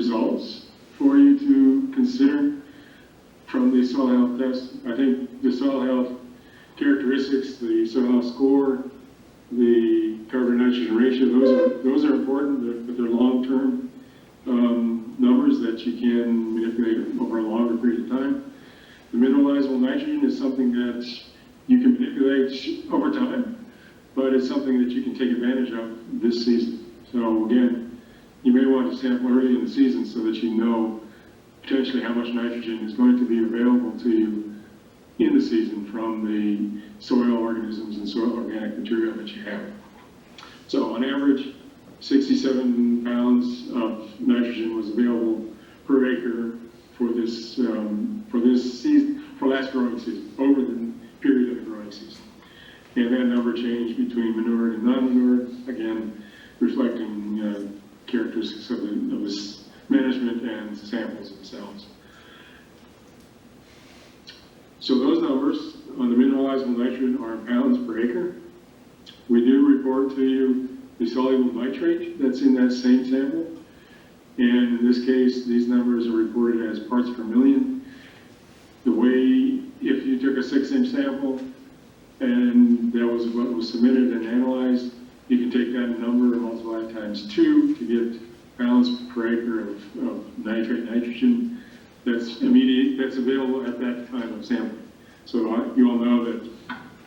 results for you to consider from the soil health test. I think the soil health characteristics, the soil health score, the carbon nitrogen ratio, those are important, but they're long-term numbers that you can manipulate over a longer period of time. The mineralizable nitrogen is something that you can manipulate over time, but it's something that you can take advantage of this season. So again, you may want to sample early in the season so that you know potentially how much nitrogen is going to be available to you in the season from the soil organisms and soil organic material that you have. So on average, 67 pounds of nitrogen was available per acre for this season, for last growing season, over the period of the growing season. And that number changed between manured and non-manured, again, reflecting characteristics of this management and samples themselves. So those numbers on the mineralizable nitrogen are in pounds per acre. We do report to you the soluble nitrate that's in that same sample. And in this case, these numbers are reported as parts per million. The way, if you took a 6-inch sample and that was what was submitted and analyzed, you can take that number and multiply it times 2 to get pounds per acre of nitrate nitrogen that's available at that time of sampling. So you all know that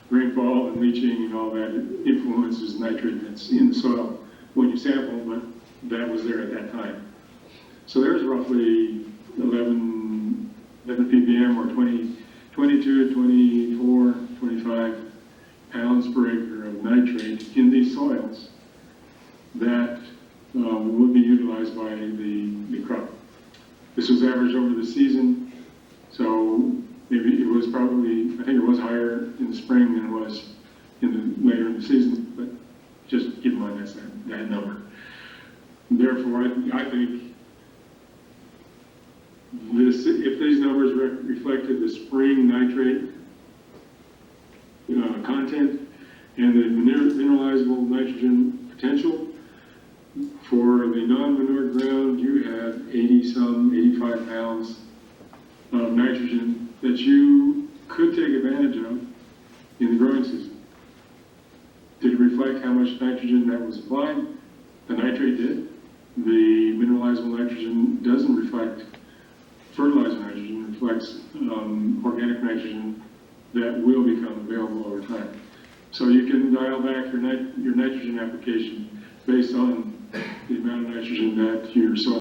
rainfall and leaching and all that influences nitrate that's in the soil when you sample, but that was there at that time. So there's roughly 11 ppm or 22, 24, 25 pounds per acre of nitrate in these soils that would be utilized by the crop. This was averaged over the season, so maybe it was probably, I think it was higher in the spring than it was later in the season, but just keep in mind that's that number. Therefore, I think if these numbers reflected the spring nitrate content and the mineralizable nitrogen potential, for the non-manured ground, you had 85 pounds of nitrogen that you could take advantage of in the growing season. Did it reflect how much nitrogen that was applied? The nitrate did. The mineralizable nitrogen doesn't reflect fertilizer nitrogen, it reflects organic nitrogen that will become available over time. So you can dial back your nitrogen application based on the amount of nitrogen that your soil